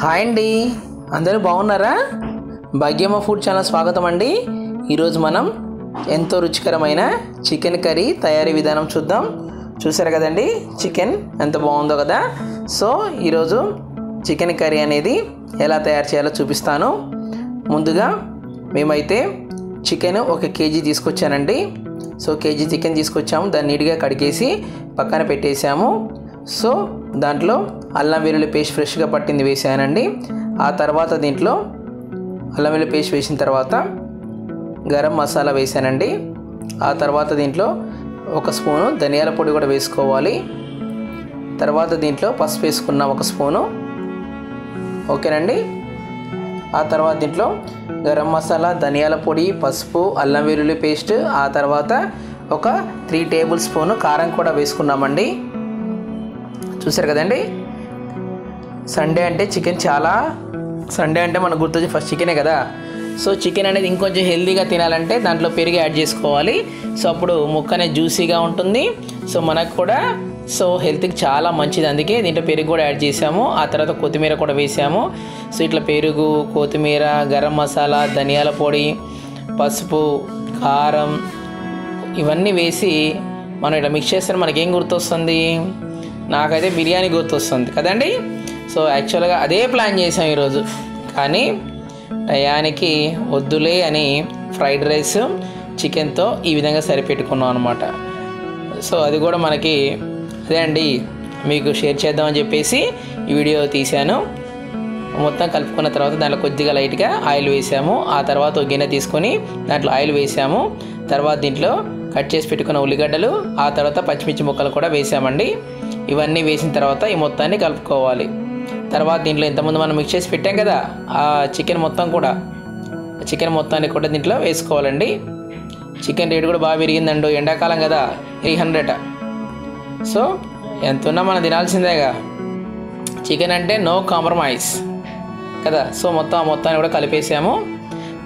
Hi అండి, అందరూ బాగున్నారా? భాగ్యమ్మ ఫుడ్ ఛానల్ స్వాగతం అండి. ఈరోజు మనం ఎంతో రుచికరమైన చికెన్ కర్రీ తయారీ విధానం చూద్దాం. చూసారు కదండి చికెన్ ఎంత బాగుందో కదా. సో ఈరోజు చికెన్ కర్రీ అనేది ఎలా తయారు చేయాలో చూపిస్తాను. ముందుగా మేమైతే చికెన్ 1 కేజీ తీసుకొచ్చానండి. సో కేజీ చికెన్ తీసుకొచ్చాము, దాన్ని నీట్గా కడిగేసి పక్కన పెట్టేసాము. సో దాంట్లో అల్లం వెల్లుల్లి పేస్ట్ ఫ్రెష్గా పట్టింది వేసానండి. ఆ తర్వాత దీంట్లో అల్లం వెల్లుల్లి పేస్ట్ వేసిన తర్వాత గరం మసాలా వేసానండి. ఆ తర్వాత దీంట్లో 1 స్పూను ధనియాల పొడి కూడా వేసుకోవాలి. తర్వాత దీంట్లో పసుపు వేసుకున్న 1 స్పూను, ఓకేనండి. ఆ తర్వాత దీంట్లో గరం మసాలా, ధనియాల పొడి, పసుపు, అల్లం వెల్లుల్లి పేస్ట్, ఆ తర్వాత ఒక 3 టేబుల్ స్పూను కారం కూడా వేసుకున్నామండి. చూసారు కదండి. సండే అంటే మనకు గుర్తొచ్చి ఫస్ట్ చికెనే కదా. సో చికెన్ అనేది ఇంకొంచెం హెల్తీగా తినాలంటే దాంట్లో పెరుగు యాడ్ చేసుకోవాలి. సో అప్పుడు ముక్క అనేది జ్యూసీగా ఉంటుంది. సో మనకు కూడా హెల్త్కి చాలా మంచిది, అందుకే దీంట్లో పెరుగు కూడా యాడ్ చేసాము. ఆ తర్వాత కొత్తిమీర కూడా వేసాము. సో ఇట్లా పెరుగు, కొత్తిమీర, గరం మసాలా, ధనియాల పొడి, పసుపు, కారం ఇవన్నీ వేసి మనం ఇట్లా మిక్స్ చేస్తే మనకేం గుర్తొస్తుంది? నాకైతే బిర్యానీ గుర్తొస్తుంది కదండి. సో యాక్చువల్గా అదే ప్లాన్ చేసాం ఈరోజు, కానీ టయానికి వద్దులే అని ఫ్రైడ్ రైస్ చికెన్తో ఈ విధంగా సరిపెట్టుకున్నాం అనమాట. సో అది కూడా మనకి అదే అండి మీకు షేర్ చేద్దామని చెప్పేసి ఈ వీడియో తీశాను. మొత్తం కలుపుకున్న తర్వాత దాంట్లో కొద్దిగా లైట్గా ఆయిల్ వేసాము. ఆ తర్వాత ఒక గిన్నె తీసుకొని దాంట్లో ఆయిల్ వేసాము. తర్వాత దీంట్లో కట్ చేసి పెట్టుకున్న ఉల్లిగడ్డలు, ఆ తర్వాత పచ్చిమిర్చి ముక్కలు కూడా వేసామండి. ఇవన్నీ వేసిన తర్వాత ఈ మొత్తాన్ని కలుపుకోవాలి. తర్వాత దీంట్లో ఇంతకుముందు మనం మిక్స్ చేసి పెట్టాం కదా ఆ చికెన్ మొత్తాన్ని కూడా దీంట్లో వేసుకోవాలండి. చికెన్ రేటు కూడా బాగా పెరిగిందండి, ఎండాకాలం కదా, 300. సో ఎంత ఉన్నా మనం తినాల్సిందేగా, చికెన్ అంటే నో కాంప్రమైజ్ కదా. సో మొత్తాన్ని కూడా కలిపేసాము.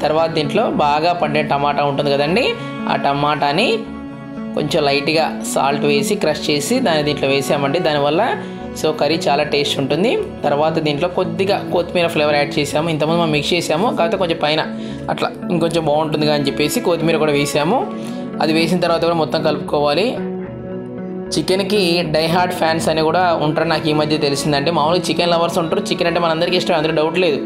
తర్వాత దీంట్లో బాగా పండే టమాటా ఉంటుంది కదండి, ఆ టమాటాని కొంచెం లైట్గా సాల్ట్ వేసి క్రష్ చేసి దాన్ని దీంట్లో వేసామండి. దానివల్ల కర్రీ చాలా టేస్ట్ ఉంటుంది. తర్వాత దీంట్లో కొద్దిగా కొత్తిమీర ఫ్లేవర్ యాడ్ చేసాము. ఇంతకుముందు మనం మిక్స్ చేసాము, కాకపోతే కొంచెం పైన అట్లా ఇంకొంచెం బాగుంటుంది అని చెప్పేసి కొత్తిమీర కూడా వేసాము. అది వేసిన తర్వాత కూడా మొత్తం కలుపుకోవాలి. చికెన్కి డైహార్డ్ ఫ్యాన్స్ అని కూడా ఉంటారు, నాకు ఈ మధ్య తెలిసిందంటే. మామూలుగా చికెన్ లవర్స్ ఉంటారు, చికెన్ అంటే మనందరికీ ఇష్టం, అందులో డౌట్ లేదు.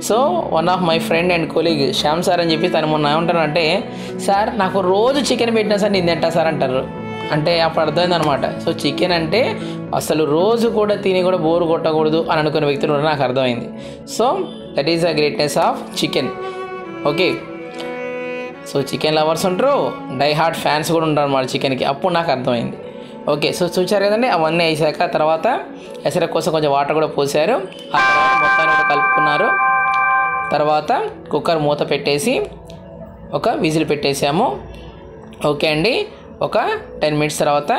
So one of my friend and colleague Shyam sir అని చెప్పి తను మొన్న ఏమంటారంటే, సార్ నాకు రోజు చికెన్ పెట్టినా సార్ నేను తింటా సార్ అంటారు. అంటే అప్పుడు అర్థమైంది అనమాట. సో చికెన్ అంటే అసలు రోజు కూడా తిని కూడా బోరు కొట్టకూడదు అని అనుకునే వ్యక్తులు కూడా నాకు అర్థమైంది. So that is the greatness of chicken. Okay, so chicken lovers ఉంటారు, డైహార్డ్ ఫ్యాన్స్ కూడా ఉంటారు అన్నమాట చికెన్కి. అప్పుడు నాకు అర్థమైంది. ఓకే, సో చూసారు కదండి. అవన్నీ వేసాక తర్వాత ఎసర కోసం కొంచెం వాటర్ కూడా పోసారు. ఆ తర్వాత మొత్తాన్ని కూడా కలుపుకున్నారు. తర్వాత కుక్కర్ మూత పెట్టేసి ఒక విజిల్ పెట్టేసాము. ఓకే అండి, ఒక 10 మినిట్స్ తర్వాత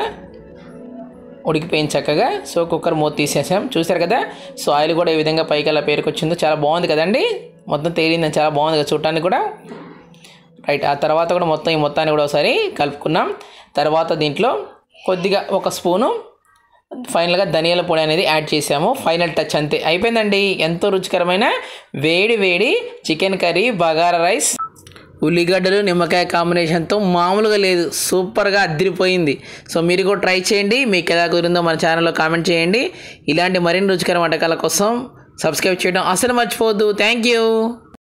ఉడికిపోయింది చక్కగా. సో కుక్కర్ మూత తీసేసాం. చూసారు కదా. సో ఆయిల్ కూడా ఈ విధంగా పైకి అలా పేరుకొచ్చిందో చాలా బాగుంది కదండి. మొత్తం తేలిందని చాలా బాగుంది కదా చూడటానికి కూడా. రైట్, ఆ తర్వాత కూడా ఈ మొత్తాన్ని కూడా ఒకసారి కలుపుకున్నాం. తర్వాత దీంట్లో కొద్దిగా 1 స్పూను ఫైనల్గా ధనియాల పొడి అనేది యాడ్ చేసాము. ఫైనల్ టచ్, అంతే, అయిపోయిందండి. ఎంతో రుచికరమైన వేడి చికెన్ కర్రీ, బగారా రైస్, ఉల్లిగడ్డలు, నిమ్మకాయ కాంబినేషన్తో మామూలుగా లేదు, సూపర్గా అదిరిపోయింది. సో మీరు కూడా ట్రై చేయండి. మీకు ఎలా కుదిరిందో మన ఛానల్లో కామెంట్ చేయండి. ఇలాంటి మరిన్ని రుచికర వంటకాల కోసం సబ్స్క్రైబ్ చేయడం అసలు మర్చిపోవద్దు. Thank you.